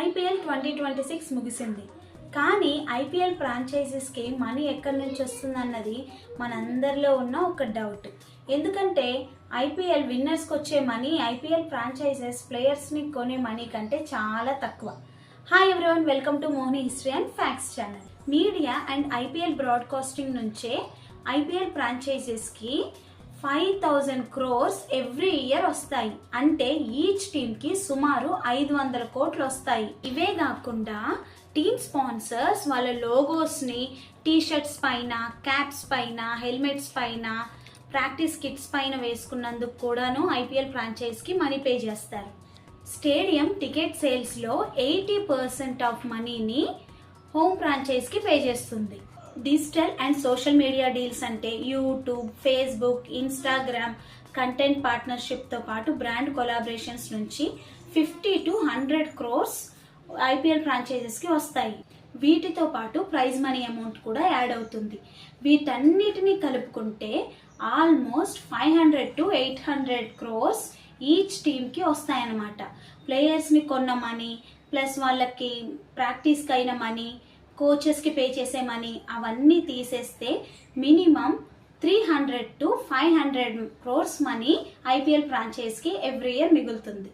IPL 2026 ముగిసింది. కానీ IPL ఫ్రాంచైజీస్కి money ఎక్కడి నుంచి వస్తుందన్నది మనందరిలో ఉన్న ఒక డౌట్. ఎందుకంటే ఐపీఎల్ విన్నర్స్కి వచ్చే మనీ ఐపీఎల్ ఫ్రాంచైజెస్ ప్లేయర్స్ని కొనే మనీ కంటే చాలా తక్కువ. Hi everyone, welcome to Mohini history and facts channel. Media and IPL broadcasting నుంచే ఐపీఎల్ ఫ్రాంచైజెస్కి 5,000 crores ఎవ్రీ ఇయర్ వస్తాయి. అంటే ఈచ్ టీమ్కి సుమారు 500 కోట్లు వస్తాయి. ఇవే కాకుండా టీమ్ స్పాన్సర్స్ వాళ్ళ లోగోస్ని టీషర్ట్స్ పైన, క్యాప్స్ పైన, హెల్మెట్స్ పైన, ప్రాక్టీస్ కిట్స్ పైన వేసుకున్నందుకు కూడాను ఐపీఎల్ ఫ్రాంచైజ్కి మనీ పే చేస్తారు. స్టేడియం టికెట్ సేల్స్లో 80% ఆఫ్ మనీని హోమ్ ఫ్రాంచైజ్కి పే చేస్తుంది. Digital and social media deals అంటే యూట్యూబ్, ఫేస్బుక్, ఇన్స్టాగ్రామ్ కంటెంట్ పార్ట్నర్షిప్తో పాటు బ్రాండ్ కొలాబరేషన్స్ నుంచి 50 to 100 crores ఐపీఎల్ ఫ్రాంచైజెస్కి వస్తాయి. వీటితో పాటు ప్రైజ్ మనీ అమౌంట్ కూడా యాడ్ అవుతుంది. వీటన్నిటిని కలుపుకుంటే ఆల్మోస్ట్ 500 to 800 crores ఈచ్ టీమ్కి వస్తాయన్నమాట. ప్లేయర్స్ని కొన్న మనీ ప్లస్ వాళ్ళకి ప్రాక్టీస్కి అయిన మనీ, కోచెస్కి పే చేసే మనీ అవన్నీ తీసేస్తే minimum 300 to 500 crores money IPL ఫ్రాంచైజ్కి ఎవ్రీ ఇయర్ మిగులుతుంది.